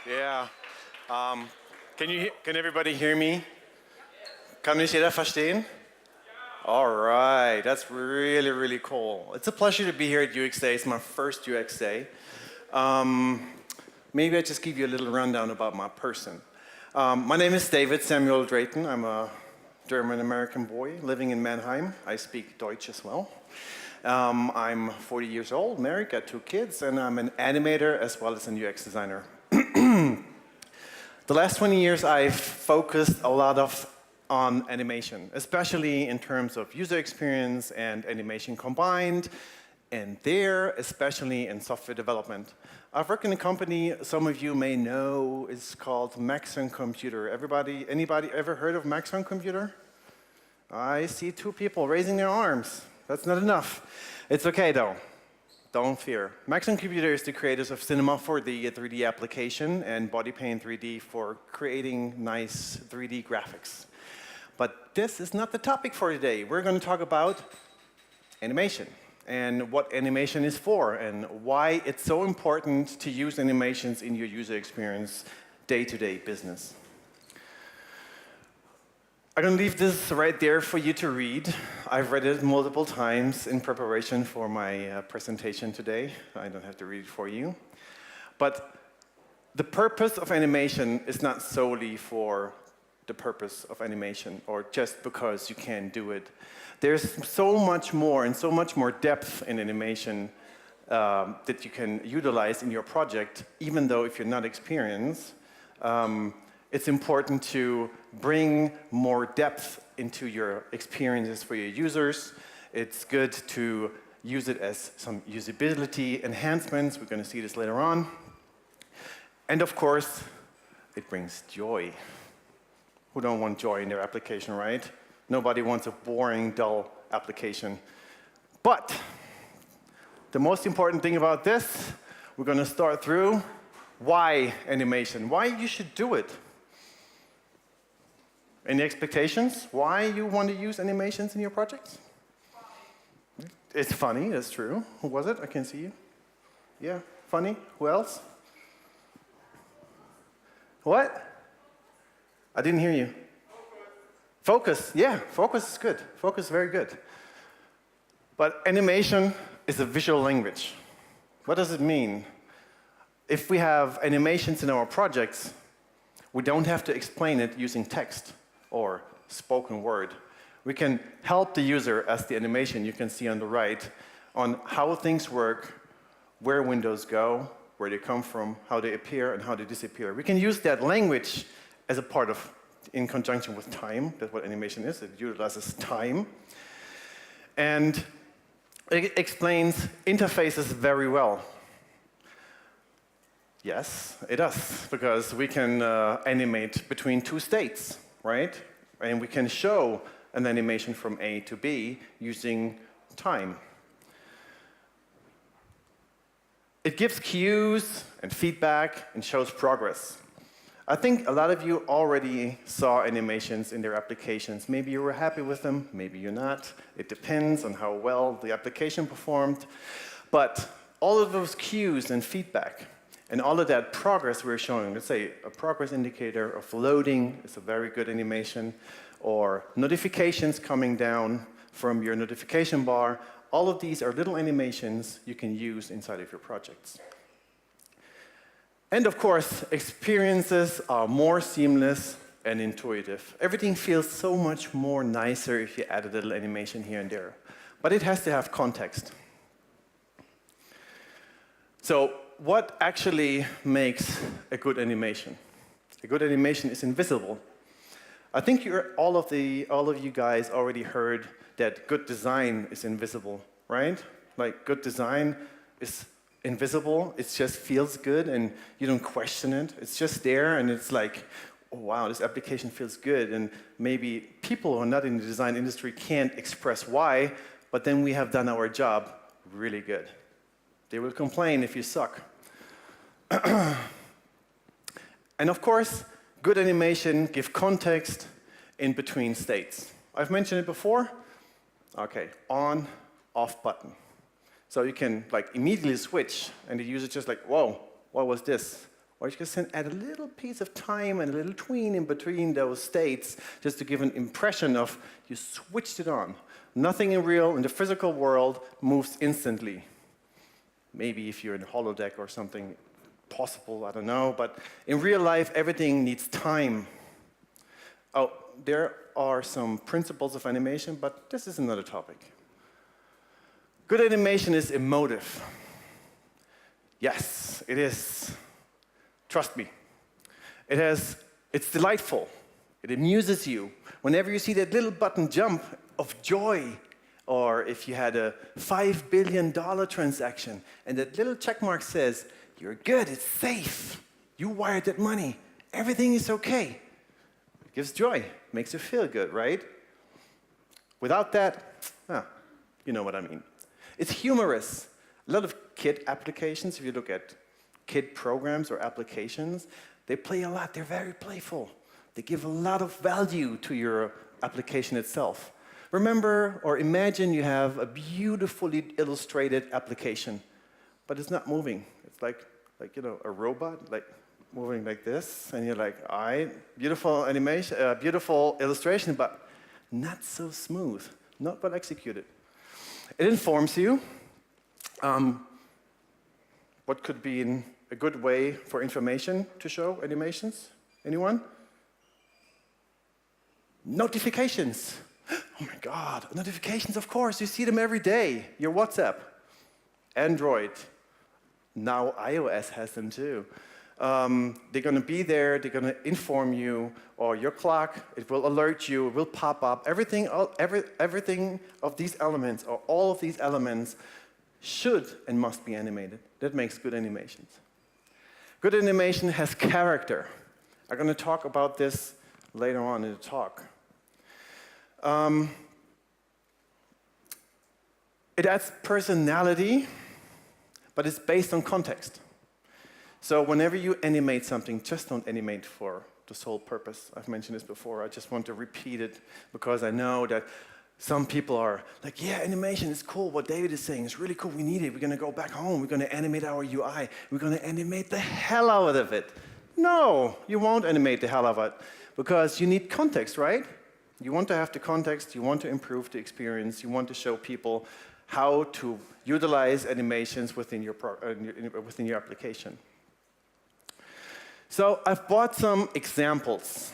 Yeah. Can everybody hear me? Kann mich jeder verstehen? All right, that's really, really cool. It's a pleasure to be here at UX-DAY. It's my first UX-DAY. Maybe I just give you a little rundown about my person. My name is David Samuel Drayton. I'm a German-American boy living in Mannheim. I speak Deutsch as well. I'm 40 years old, married, got 2 kids, and I'm an animator as well as an UX designer. The last 20 years I've focused a lot on animation, especially in terms of user experience and animation combined, and there, especially in software development. I've worked in a company some of you may know is called Maxon Computer. Anybody ever heard of Maxon Computer? I see 2 people raising their arms. That's not enough. It's okay though. Don't fear. Maxon Computer is the creators of Cinema 4D, a 3D application, and BodyPaint 3D for creating nice 3D graphics. But this is not the topic for today. We're going to talk about animation and what animation is for and why it's so important to use animations in your user experience day-to-day business. I'm going to leave this right there for you to read. I've read it multiple times in preparation for my presentation today. I don't have to read it for you. But the purpose of animation is not solely for the purpose of animation or just because you can do it. There's so much more and so much more depth in animation that you can utilize in your project, even though if you're not experienced. It's important to bring more depth into your experiences for your users. It's good to use it as some usability enhancements. We're going to see this later on. And of course, it brings joy. Who don't want joy in their application, right? Nobody wants a boring, dull application. But the most important thing about this, we're going to start through why animation, why you should do it. Any expectations? Why you want to use animations in your projects? It's funny, that's true. Who was it? I can see you. Yeah, funny. Who else? What? I didn't hear you. Focus. Yeah, focus is good. Focus is very good. But animation is a visual language. What does it mean? If we have animations in our projects, we don't have to explain it using text or spoken word. We can help the user, as the animation you can see on the right, on how things work, where windows go, where they come from, how they appear, and how they disappear. We can use that language as a part of, in conjunction with time. That's what animation is. It utilizes time. And it explains interfaces very well. Yes, it does, because we can animate between 2 states. Right? And we can show an animation from A to B using time. It gives cues and feedback and shows progress. I think a lot of you already saw animations in their applications. Maybe you were happy with them, maybe you're not. It depends on how well the application performed. But all of those cues and feedback and all of that progress we're showing, let's say a progress indicator of loading is a very good animation, or notifications coming down from your notification bar, all of these are little animations you can use inside of your projects. And of course, experiences are more seamless and intuitive. Everything feels so much more nicer if you add a little animation here and there. But it has to have context. So, what actually makes a good animation? A good animation is invisible. I think all of you guys already heard that good design is invisible, right? Like good design is invisible. It just feels good and you don't question it. It's just there and it's like, oh, wow, this application feels good. And maybe people who are not in the design industry can't express why, but then we have done our job really good. They will complain if you suck. And of course, good animation gives context in between states. I've mentioned it before. Okay, on, off button. So you can like immediately switch and the user just like, whoa, what was this? Or you can add a little piece of time and a little tween in between those states just to give an impression of you switched it on. Nothing in the physical world moves instantly. Maybe if you're in a holodeck or something possible, I don't know. But in real life, everything needs time. Oh, there are some principles of animation, but this is another topic. Good animation is emotive. Yes, it is. Trust me. It's delightful. It amuses you. Whenever you see that little button jump of joy, or if you had a $5 billion transaction and that little check mark says, you're good, it's safe, you wired that money, everything is okay. It gives joy, makes you feel good, right? Without that, you know what I mean. It's humorous. A lot of kid applications, if you look at kid programs or applications, they play a lot, they're very playful. They give a lot of value to your application itself. Remember or imagine you have a beautifully illustrated application, but it's not moving. It's like a robot, like moving like this, and you're like, all right, beautiful animation, beautiful illustration, but not so smooth, not well executed. It informs you. What could be a good way for information to show animations? Anyone? Notifications. Oh my God, notifications, of course, you see them every day. Your WhatsApp, Android, now iOS has them too. They're going to be there, they're going to inform you, or your clock, it will alert you, it will pop up. Everything of these elements, or all of these elements, should and must be animated. That makes good animations. Good animation has character. I'm going to talk about this later on in the talk. It adds personality, but it's based on context. So whenever you animate something, just don't animate for the sole purpose. I've mentioned this before. I just want to repeat it because I know that some people are like, yeah, animation is cool. What David is saying is really cool. We need it. We're going to go back home. We're going to animate our UI. We're going to animate the hell out of it. No, you won't animate the hell out of it because you need context, right? You want to have the context. You want to improve the experience. You want to show people how to utilize animations within your application. So I've brought some examples.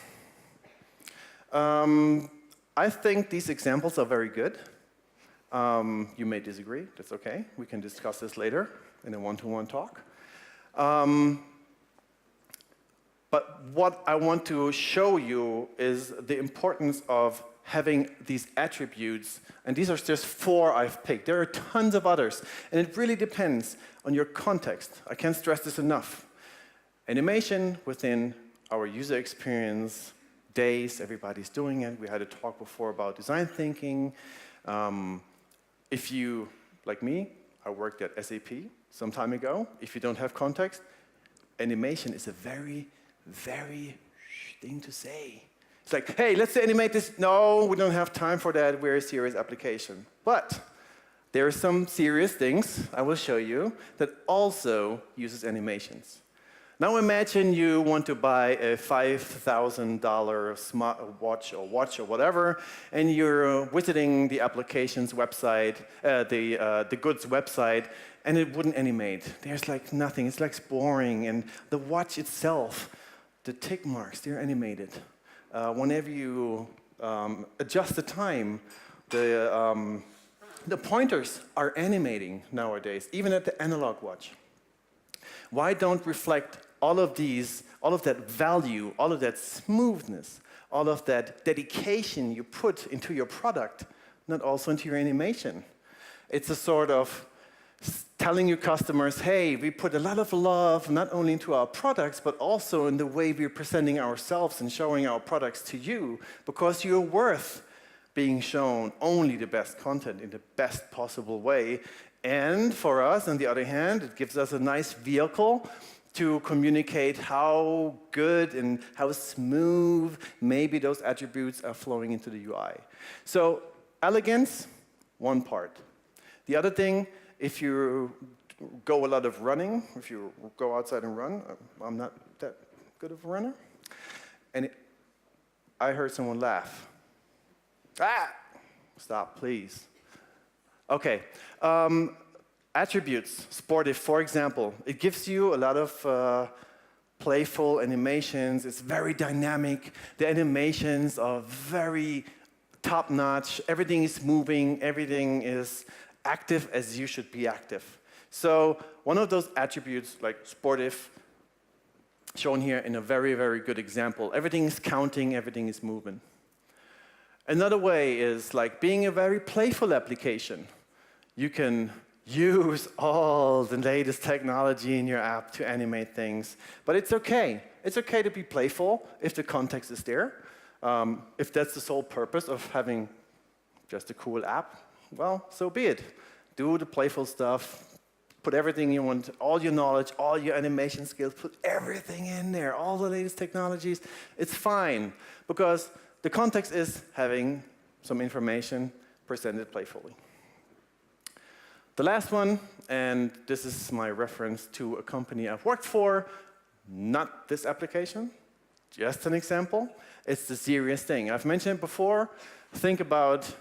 I think these examples are very good. You may disagree, that's okay. We can discuss this later in a one-to-one talk. But what I want to show you is the importance of having these attributes, and these are just 4 I've picked. There are tons of others, and it really depends on your context. I can't stress this enough. Animation within our user experience days, everybody's doing it. We had a talk before about design thinking. If you, like me, I worked at SAP some time ago. If you don't have context, animation is a very, very thing to say. It's like, hey, let's animate this. No, we don't have time for that. We're a serious application. But there are some serious things I will show you that also uses animations. Now imagine you want to buy a $5,000 smart watch or whatever, and you're visiting the application's website, the goods website, and it wouldn't animate. There's like nothing. It's like boring, and the watch itself, the tick marks, they're animated. Whenever you adjust the time, the pointers are animating nowadays, even at the analog watch. Why don't reflect all of that value, all of that smoothness, all of that dedication you put into your product, not also into your animation? It's a sort of telling your customers, hey, we put a lot of love not only into our products, but also in the way we're presenting ourselves and showing our products to you, because you're worth being shown only the best content in the best possible way. And for us, on the other hand, it gives us a nice vehicle to communicate how good and how smooth maybe those attributes are flowing into the UI. So elegance, one part. The other thing, if you're go a lot of running, if you go outside and run, I'm not that good of a runner. And I heard someone laugh. Ah! Stop, please. Okay. Attributes, sportive, for example. It gives you a lot of playful animations. It's very dynamic. The animations are very top-notch. Everything is moving. Everything is active as you should be active. So one of those attributes, like sportive, shown here in a very, very good example. Everything is counting. Everything is moving. Another way is like being a very playful application. You can use all the latest technology in your app to animate things, but it's okay. It's okay to be playful if the context is there. If that's the sole purpose of having just a cool app, well, so be it. Do the playful stuff. Put everything you want, all your knowledge, all your animation skills, put everything in there, all the latest technologies. It's fine, because the context is having some information presented playfully. The last one, and this is my reference to a company I've worked for, not this application, just an example. It's the serious thing. I've mentioned it before. Think about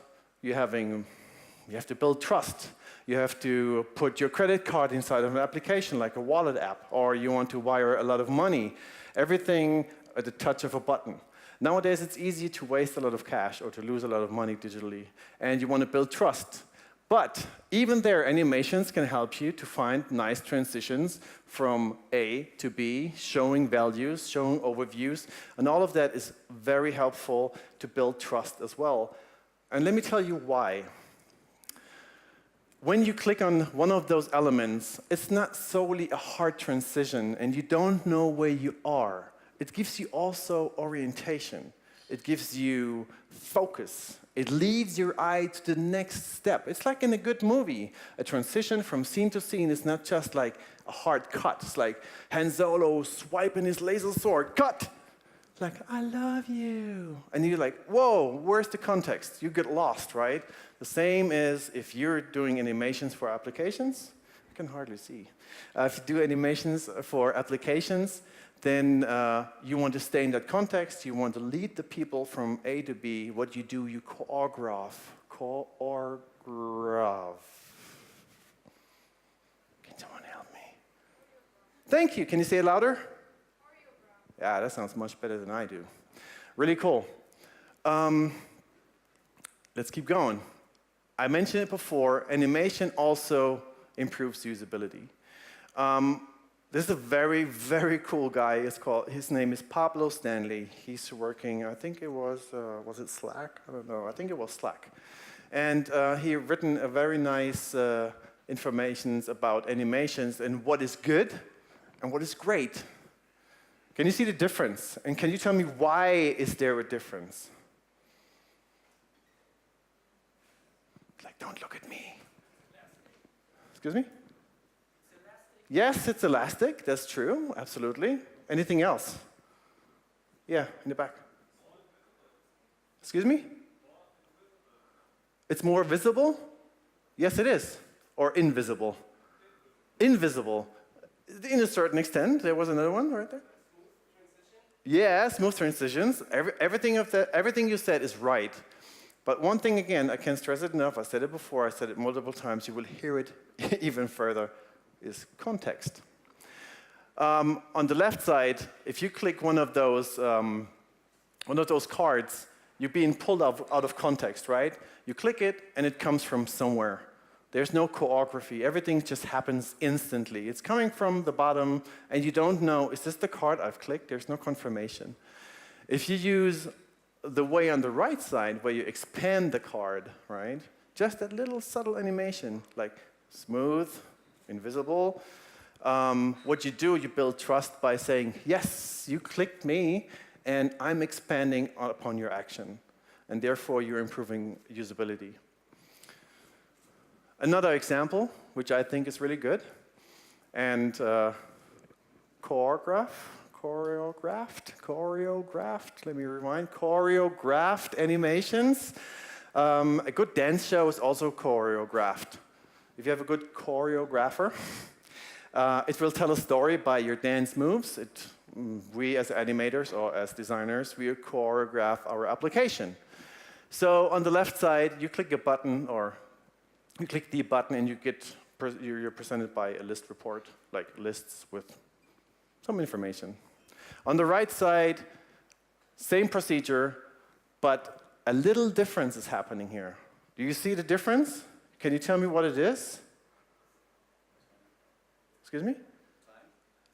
you have to build trust. You have to put your credit card inside of an application, like a wallet app, or you want to wire a lot of money. Everything at the touch of a button. Nowadays, it's easy to waste a lot of cash or to lose a lot of money digitally, and you want to build trust. But even there, animations can help you to find nice transitions from A to B, showing values, showing overviews, and all of that is very helpful to build trust as well. And let me tell you why. When you click on one of those elements, it's not solely a hard transition and you don't know where you are. It gives you also orientation. It gives you focus. It leads your eye to the next step. It's like in a good movie. A transition from scene to scene is not just like a hard cut. It's like Han Solo swiping his laser sword. Cut! It's like, I love you. And you're like, whoa, where's the context? You get lost, right? The same is if you're doing animations for applications. I can hardly see. If you do animations for applications, then you want to stay in that context. You want to lead the people from A to B. What you do, you choreograph. Choreograph. Can someone help me? Thank you. Can you say it louder? Yeah, that sounds much better than I do. Really cool. Let's keep going. I mentioned it before. Animation also improves usability. This is a very, very cool guy. His name is Pablo Stanley. He's working, I think it was it Slack? I don't know. I think it was Slack. And he written a very nice information about animations and what is good and what is great. Can you see the difference? And can you tell me why is there a difference? Like, don't look at me. Excuse me? Yes, it's elastic. That's true. Absolutely. Anything else? Yeah, in the back. Excuse me? It's more visible? Yes, it is. Or invisible. Invisible. In a certain extent. There was another one right there. Yeah, smooth transitions. Everything you said is right. But one thing, again, I can't stress it enough. I said it before. I said it multiple times. You will hear it even further. Is context. On the left side, if you click one of those cards, you're being pulled out of context, right? You click it, and it comes from somewhere. There's no choreography. Everything just happens instantly. It's coming from the bottom, and you don't know, is this the card I've clicked? There's no confirmation. If you use the way on the right side, where you expand the card, right? Just that little subtle animation, like smooth, invisible. What you do, you build trust by saying, yes, you clicked me, and I'm expanding upon your action. And therefore, you're improving usability. Another example, which I think is really good, and choreographed, let me rewind, choreographed animations. A good dance show is also choreographed. if you have a good choreographer, it will tell a story by your dance moves. We as animators or as designers, we choreograph our application. So on the left side, you click a button, or you click the button and you're presented by a list report, like lists with some information. On the right side, same procedure, but a little difference is happening here. Do you see the difference? Can you tell me what it is? Excuse me?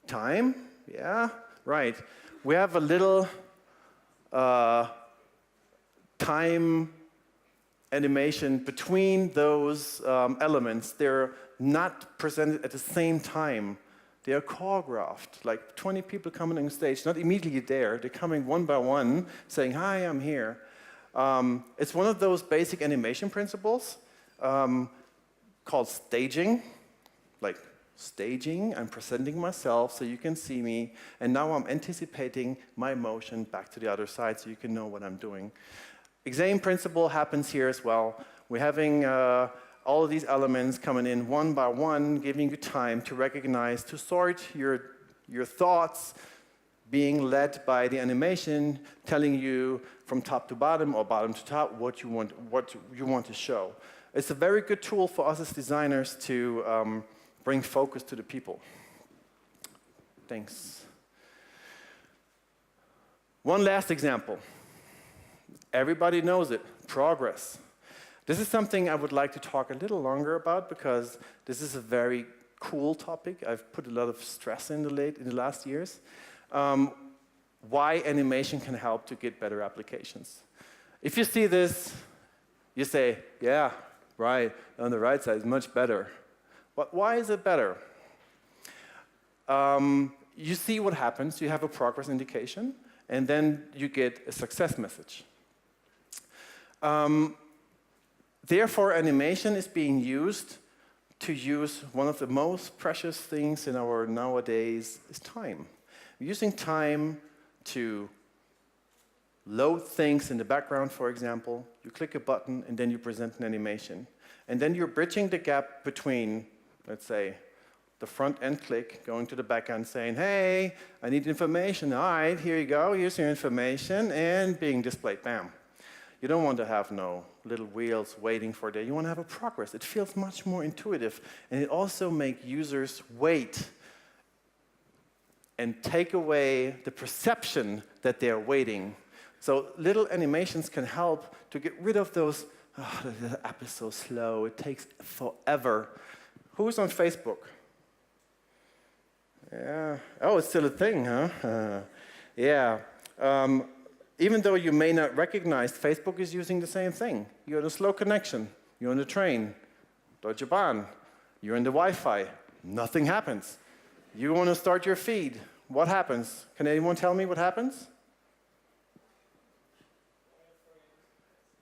Time. Time? Yeah, right. We have a little time animation between those elements. They're not presented at the same time. They are choreographed, like 20 people coming on stage, not immediately there. They're coming one by one, saying, hi, I'm here. It's one of those basic animation principles called staging. Like staging, I'm presenting myself so you can see me, and now I'm anticipating my motion back to the other side so you can know what I'm doing. Same principle happens here as well. We're having all of these elements coming in one by one, giving you time to recognize, to sort your thoughts, being led by the animation, telling you from top to bottom or bottom to top what you want to show. It's a very good tool for us as designers to bring focus to the people. Thanks. One last example. Everybody knows it, progress. This is something I would like to talk a little longer about because this is a very cool topic. I've put a lot of stress in the last years. Why animation can help to get better applications. If you see this, you say, yeah, right, on the right side is much better. But why is it better? You see what happens. You have a progress indication, and then you get a success message. Therefore, animation is being used to use one of the most precious things in our nowadays is time. We're using time to load things in the background, for example. You click a button, and then you present an animation. And then you're bridging the gap between, let's say, the front-end click, going to the back-end, saying, hey, I need information. All right, here you go. Here's your information, and being displayed. Bam. You don't want to have no little wheels waiting for that. You want to have a progress. It feels much more intuitive, and it also makes users wait and take away the perception that they're waiting. So little animations can help to get rid of those, oh, the app is so slow, it takes forever. Who's on Facebook? Yeah. Oh, it's still a thing, huh? Yeah. Even though you may not recognize, Facebook is using the same thing. You're on a slow connection. You're on the train. Deutsche Bahn. You're in the Wi-Fi. Nothing happens. You want to start your feed. What happens? Can anyone tell me what happens?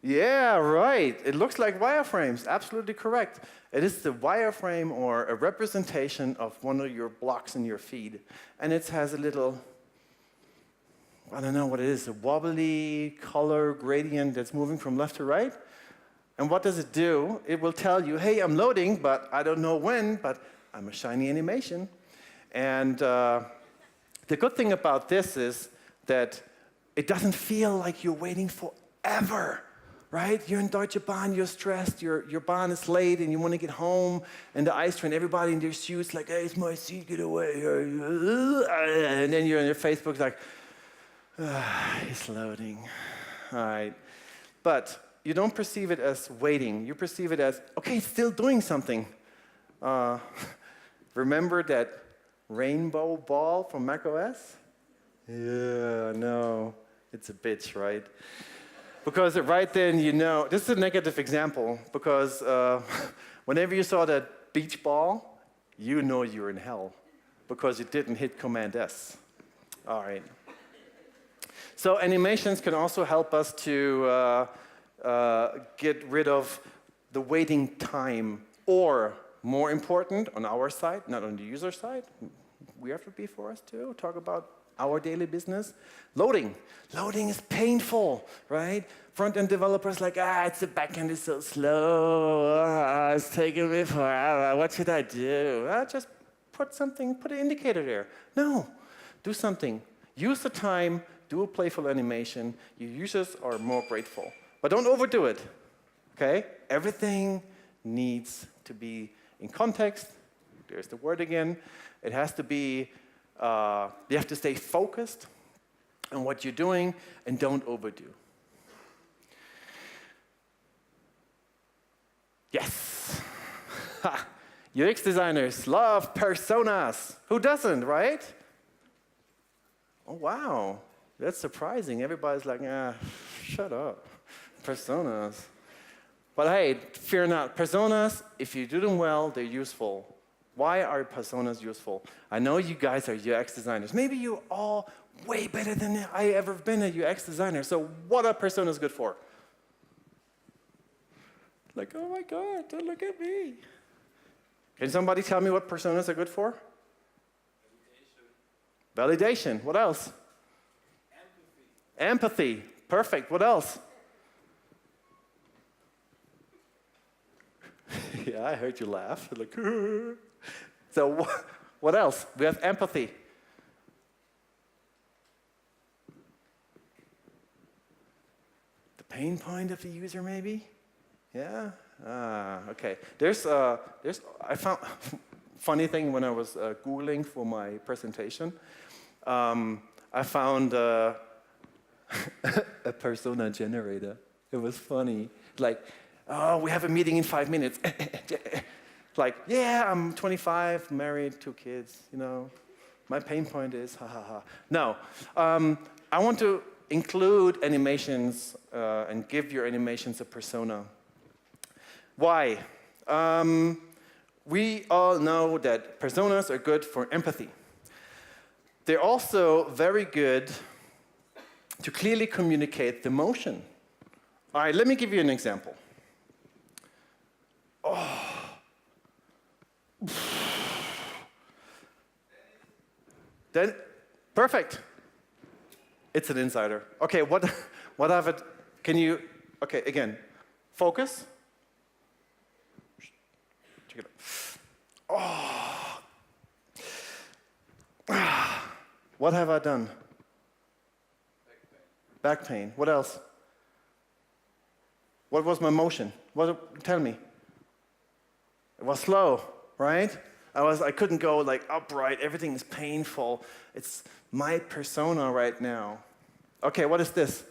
Yeah, right. It looks like wireframes. Absolutely correct. It is the wireframe or a representation of one of your blocks in your feed. And it has a little, I don't know what it is, a wobbly color gradient that's moving from left to right. And what does it do? It will tell you, hey, I'm loading, but I don't know when, but I'm a shiny animation. And the good thing about this is that it doesn't feel like you're waiting forever, right? You're in Deutsche Bahn, you're stressed, your Bahn is late, and you want to get home, and the ice train, everybody in their shoes like, hey, it's my seat, get away. And then you're on your Facebook like, it's loading. All right. But you don't perceive it as waiting. You perceive it as, okay, it's still doing something. Remember that rainbow ball from macOS? Yeah, no, it's a bitch, right? Because right then you know, this is a negative example, because whenever you saw that beach ball, you know you're in hell, because you didn't hit Command S. All right. So animations can also help us to get rid of the waiting time, or more important, on our side, not on the user side, we have to be for us too, talk about our daily business. Loading. Loading is painful, right? front-end developers like, it's the back-end is so slow. It's taking me forever. What should I do? Just put an indicator there. No, do something. Use the time, do a playful animation. Your users are more grateful. But don't overdo it, okay? Everything needs to be in context. There's the word again. It has to be, you have to stay focused on what you're doing and don't overdo. Yes. UX designers love personas. Who doesn't, right? Oh, wow. That's surprising. Everybody's like, shut up. Personas. But hey, fear not. Personas, if you do them well, they're useful. Why are personas useful? I know you guys are UX designers. Maybe you're all way better than I ever been a UX designer. So what are personas good for? Like, oh my God, don't look at me. Can somebody tell me what personas are good for? Validation. What else? Empathy. Perfect. What else? Yeah, I heard you laugh. Like, so what else? We have empathy. The pain point of the user, maybe? Yeah? Okay. I found funny thing when I was Googling for my presentation. I found a persona generator. It was funny. Like, oh, we have a meeting in 5 minutes. Like, yeah, I'm 25, married, 2 kids, you know. My pain point is, ha ha ha. No, I want to include animations and give your animations a persona. Why? We all know that personas are good for empathy. They're also very good to clearly communicate the motion. All right, let me give you an example. Oh. Then, perfect. It's an insider. Okay, what have it, can you, okay, again, focus. Check it out. Oh. What have I done? Back pain. What else? What was my motion? Tell me. It was slow, right? I couldn't go like upright. Everything is painful. It's my persona right now. Okay, what is this?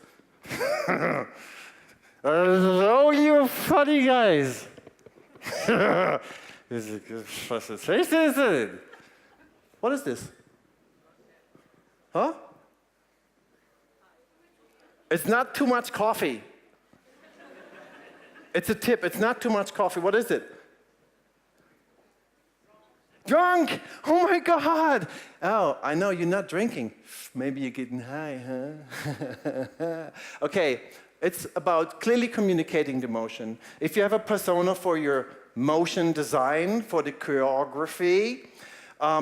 Oh, you funny guys. What is this? Huh? It's not too much coffee. It's a tip. It's not too much coffee. What is it? Drunk! Oh my God! Oh, I know you're not drinking. Maybe you're getting high, huh? Okay, it's about clearly communicating the motion. If you have a persona for your motion design, for the choreography,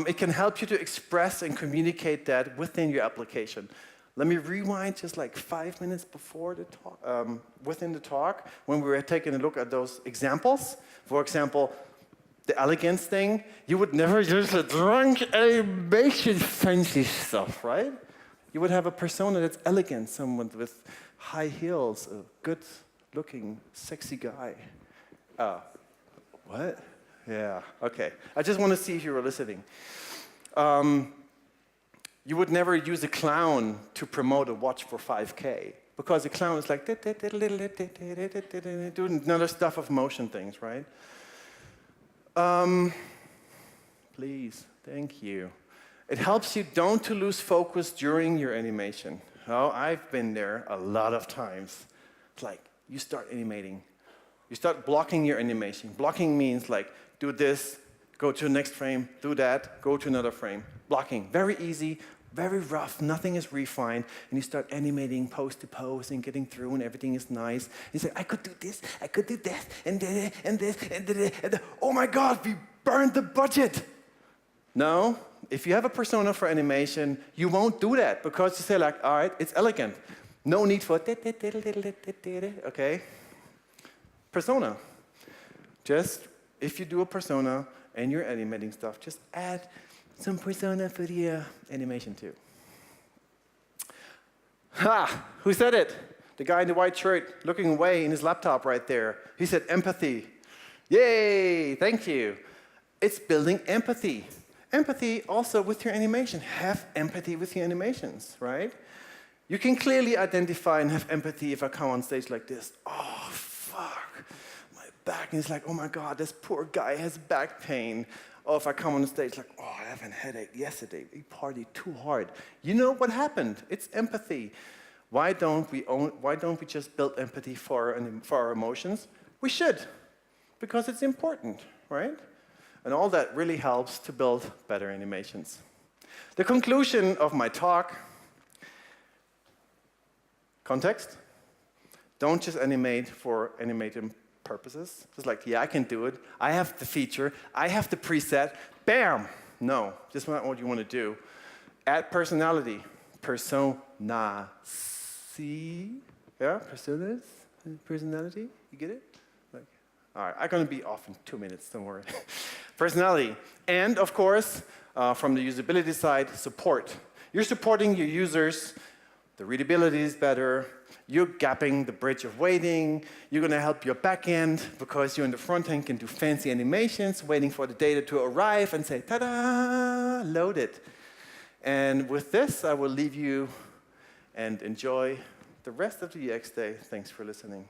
it can help you to express and communicate that within your application. Let me rewind just like 5 minutes before the talk, within the talk, when we were taking a look at those examples. For example, the elegance thing, you would never use a drunk animation fancy stuff, right? You would have a persona that's elegant, someone with high heels, a good-looking, sexy guy. What? Yeah, okay. I just want to see if you were listening. You would never use a clown to promote a watch for 5K, because a clown is like doing another stuff of motion things, right? Please, thank you. It helps you don't to lose focus during your animation. Oh, I've been there a lot of times. It's like, you start animating. You start blocking your animation. Blocking means like, do this, go to the next frame, do that, go to another frame. Blocking, very easy, very rough, nothing is refined, and you start animating pose to pose and getting through and everything is nice. You say, I could do this, I could do that, and this, and this, and this, and this. Oh my God, we burned the budget. No, if you have a persona for animation, you won't do that because you say like, all right, it's elegant. No need for okay? Persona. Just, if you do a persona and you're animating stuff, just add some persona for the animation too. Ha! Who said it? The guy in the white shirt looking away in his laptop right there. He said empathy. Yay! Thank you. It's building empathy. Empathy also with your animation. Have empathy with your animations, right? You can clearly identify and have empathy if I come on stage like this. Oh, fuck. My back is like, oh my God, this poor guy has back pain. Or if I come on the stage like, oh, I have a headache yesterday. We partied too hard. You know what happened? It's empathy. Why don't we just build empathy for our emotions? We should, because it's important, right? And all that really helps to build better animations. The conclusion of my talk, context. Don't just animate for animating purposes. Just like, yeah, I can do it. I have the feature. I have the preset. Bam! No, just not what you want to do. Add personality. Persona. See? Yeah, personas? Personality? You get it? Like, all right, I'm going to be off in 2 minutes, don't worry. Personality. And, of course, from the usability side, support. You're supporting your users. The readability is better. You're gapping the bridge of waiting. You're going to help your back end because you in the front end can do fancy animations, waiting for the data to arrive and say, ta-da, load it. And with this, I will leave you and enjoy the rest of the UX Day. Thanks for listening.